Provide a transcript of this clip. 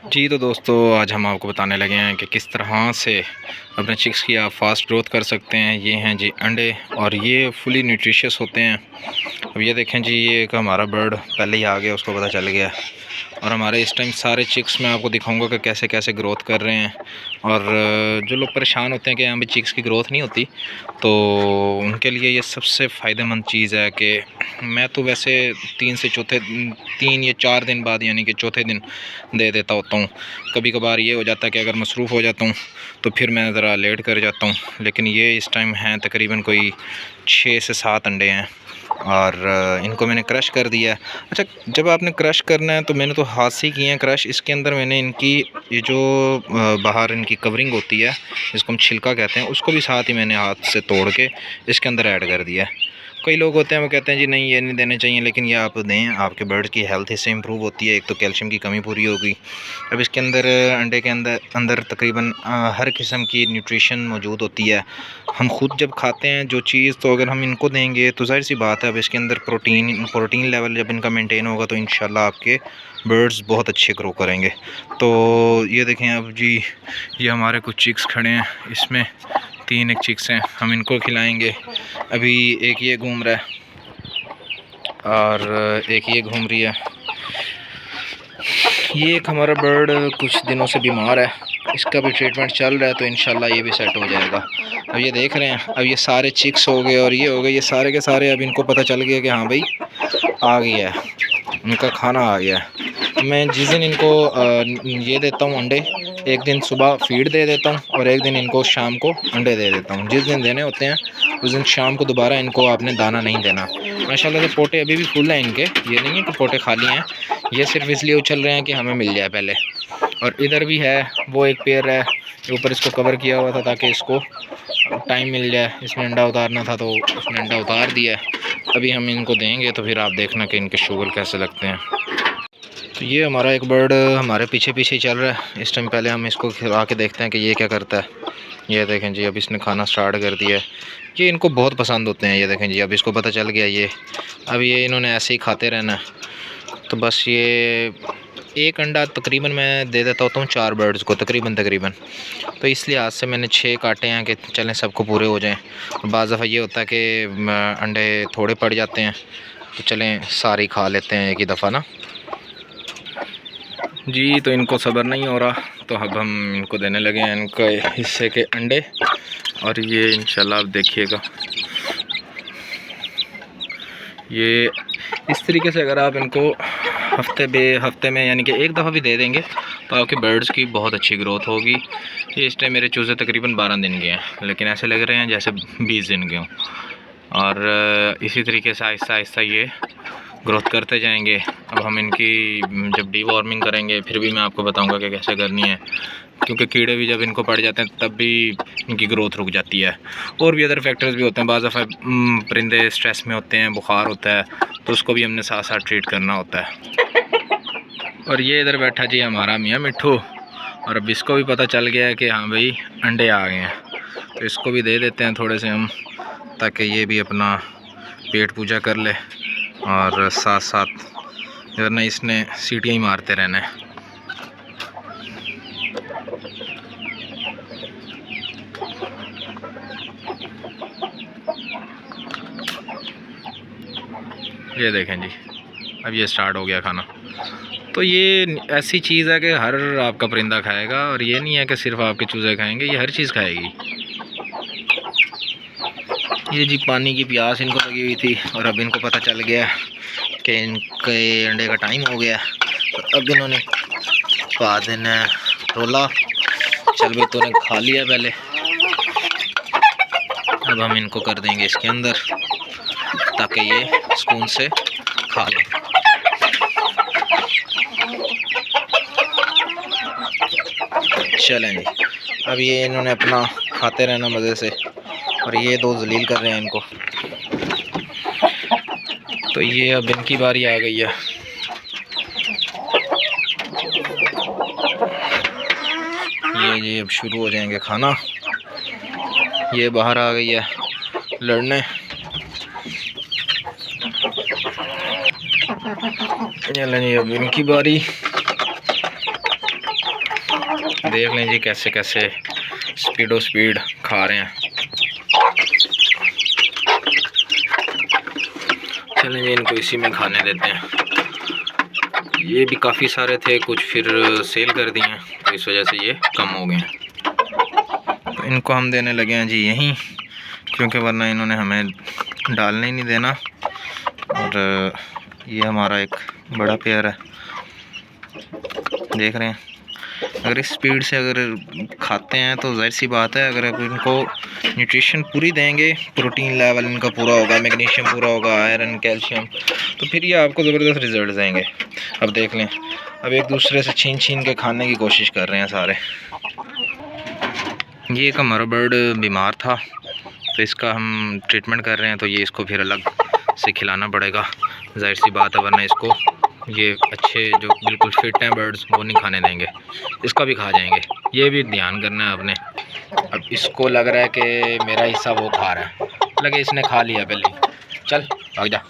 जी तो दोस्तों, आज हम आपको बताने लगे हैं कि किस तरह से अपने चिक्स की आप फास्ट ग्रोथ कर सकते हैं। ये हैं जी अंडे, और ये फुली न्यूट्रिशियस होते हैं। अब ये देखें जी, ये एक हमारा बर्ड पहले ही आ गया, उसको पता चल गया। और हमारे इस टाइम सारे चिक्स मैं आपको दिखाऊंगा कि कैसे कैसे ग्रोथ कर रहे हैं। और जो लोग परेशान होते हैं कि यहाँ पे चिक्स की ग्रोथ नहीं होती, तो उनके लिए ये सबसे फ़ायदेमंद चीज़ है कि मैं तो वैसे 3 या 4 दिन बाद, यानी कि चौथे दिन दे देता होता हूँ। कभी कभार ये हो जाता है कि अगर मसरूफ़ हो जाता हूँ तो फिर मैं ज़रा लेट कर जाता हूँ, लेकिन ये इस टाइम हैं तकरीबन कोई 6 से 7 अंडे हैं, और इनको मैंने क्रश कर दिया है। अच्छा, जब आपने क्रश करना है तो मैंने तो हाथ से ही किए हैं क्रश। इसके अंदर मैंने इनकी ये जो बाहर इनकी कवरिंग होती है, जिसको हम छिलका कहते हैं, उसको भी साथ ही मैंने हाथ से तोड़ के इसके अंदर ऐड कर दिया है। कई लोग होते हैं वो कहते हैं जी नहीं, ये नहीं देने चाहिए, लेकिन ये आप दें, आपके बर्ड की हेल्थ इससे इम्प्रूव होती है। एक तो कैल्शियम की कमी पूरी होगी। अब इसके अंदर अंडे के अंदर तकरीबन हर किस्म की न्यूट्रिशन मौजूद होती है। हम खुद जब खाते हैं जो चीज़, तो अगर हम इनको देंगे तो ज़ाहिर सी बात है, अब इसके अंदर प्रोटीन लेवल जब इनका मेंटेन होगा तो इंशाल्लाह आपके बर्ड्स बहुत अच्छे ग्रो करेंगे। तो ये देखें अब जी, ये हमारे कुछ चिक्स खड़े हैं, इसमें 3 एक चिक्स हैं, हम इनको खिलाएंगे। अभी एक ये घूम रहा है और एक ये घूम रही है। ये एक हमारा बर्ड कुछ दिनों से बीमार है, इसका भी ट्रीटमेंट चल रहा है, तो इंशाल्लाह ये भी सेट हो जाएगा। अब ये देख रहे हैं, अब ये सारे चिक्स हो गए और ये हो गए, ये सारे के सारे अब इनको पता चल गया कि हाँ भाई आ गया है, उनका खाना आ गया है। मैं जिस दिन इनको ये देता हूँ अंडे, एक दिन सुबह फीड दे देता हूँ और एक दिन इनको शाम को अंडे दे देता हूँ। जिस दिन देने होते हैं उस दिन शाम को दोबारा इनको आपने दाना नहीं देना। माशाल्लाह से पोटे अभी भी फुल हैं इनके, ये नहीं है कि पोटे खाली हैं, ये सिर्फ इसलिए उछल रहे हैं कि हमें मिल जाए पहले। और इधर भी है वो एक पेयर है, ऊपर इसको कवर किया हुआ था ताकि इसको टाइम मिल जाए। इसमें अंडा उतारना था तो उसने अंडा उतार दिया है। अभी हम इनको देंगे तो फिर आप देखना कि इनके शुगर कैसे लगते हैं। तो ये हमारा एक बर्ड हमारे पीछे पीछे ही चल रहा है इस टाइम। पहले हम इसको खिला के देखते हैं कि ये क्या करता है। ये देखें जी, अब इसने खाना स्टार्ट कर दिया है। ये इनको बहुत पसंद होते हैं। ये देखें जी, अब इसको पता चल गया ये, अब ये इन्होंने ऐसे ही खाते रहना है। तो बस ये एक अंडा तकरीबन मैं दे देता होता हूँ 4 बर्ड्स को तकरीबन। तो इसलिए आज से मैंने 6 काटे हैं कि चलें सबको पूरे हो जाएं। बाज़ दफ़ा ये होता है कि अंडे थोड़े पड़ जाते हैं, तो चलें सारे खा लेते हैं एक ही दफ़ा ना जी। तो इनको सब्र नहीं हो रहा, तो अब हम इनको देने लगे हैं इनके हिस्से के अंडे। और ये इंशाल्लाह आप देखिएगा, ये इस तरीके से अगर आप इनको हफ्ते में यानी कि एक दफ़ा भी दे देंगे तो आपके बर्ड्स की बहुत अच्छी ग्रोथ होगी। ये इस टाइम मेरे चूज़े तकरीबन 12 दिन के हैं, लेकिन ऐसे लग रहे हैं जैसे 20 दिन के हों। और इसी तरीके से आहिस्ता आहिस्ता ये ग्रोथ करते जाएंगे। अब हम इनकी जब डीवॉर्मिंग करेंगे फिर भी मैं आपको बताऊंगा कि कैसे करनी है, क्योंकि कीड़े भी जब इनको पड़ जाते हैं तब भी इनकी ग्रोथ रुक जाती है। और भी अदर फैक्टर्स भी होते हैं, बाज़ दफ़ा परिंदे स्ट्रेस में होते हैं, बुखार होता है, तो उसको भी हमने साथ साथ ट्रीट करना होता है। और ये इधर बैठा जी हमारा मियाँ मिट्ठू, और अब इसको भी पता चल गया है कि हाँ भाई अंडे आ गए हैं, तो इसको भी दे देते हैं थोड़े से हम, ताकि ये भी अपना पेट पूजा कर ले। और साथ साथ वरना इसने सीटियाँ ही मारते रहना है। ये देखें जी, अब ये स्टार्ट हो गया खाना। तो ये ऐसी चीज़ है कि हर आपका परिंदा खाएगा, और ये नहीं है कि सिर्फ आपके चूज़े खाएंगे, ये हर चीज़ खाएगी। ये जी पानी की प्यास इनको लगी हुई थी, और अब इनको पता चल गया कि इनके अंडे का टाइम हो गया, तो अब इन्होंने पा देना रोला। चल भाई, तूने खा लिया पहले, अब हम इनको कर देंगे इसके अंदर ताकि ये सुकून से खा लें। चलें जी, अब ये इन्होंने अपना खाते रहना मज़े से, और ये 2 जलील कर रहे हैं इनको। तो ये अब इनकी बारी आ गई है। ये अब शुरू हो जाएंगे खाना। ये बाहर आ गई है लड़ने। चलें जी, अब इनकी बारी। देख लें जी कैसे कैसे स्पीड खा रहे हैं। चलें जी इनको इसी में खाने देते हैं। ये भी काफ़ी सारे थे, कुछ फिर सेल कर दिए हैं तो इस वजह से ये कम हो गए हैं। तो इनको हम देने लगे हैं जी यहीं, क्योंकि वरना इन्होंने हमें डालने ही नहीं देना। और ये हमारा एक बड़ा पेयर है, देख रहे हैं। अगर इस स्पीड से अगर खाते हैं तो जाहिर सी बात है, अगर आप इनको न्यूट्रिशन पूरी देंगे, प्रोटीन लेवल इनका पूरा होगा, मैग्नीशियम पूरा होगा, आयरन, कैल्शियम, तो फिर ये आपको ज़बरदस्त रिज़ल्ट देंगे। अब देख लें, अब एक दूसरे से छीन के खाने की कोशिश कर रहे हैं सारे। ये एक हमारा बर्ड बीमार था तो इसका हम ट्रीटमेंट कर रहे हैं, तो ये इसको फिर अलग से खिलाना पड़ेगा, जाहिर सी बात है, वरना इसको ये अच्छे जो बिल्कुल फिट हैं बर्ड्स वो नहीं खाने देंगे, इसका भी खा जाएंगे। ये भी ध्यान करना है आपने। अब इसको लग रहा है कि मेरा हिस्सा वो खा रहा है, लगे इसने खा लिया पहले, चल भाग जा।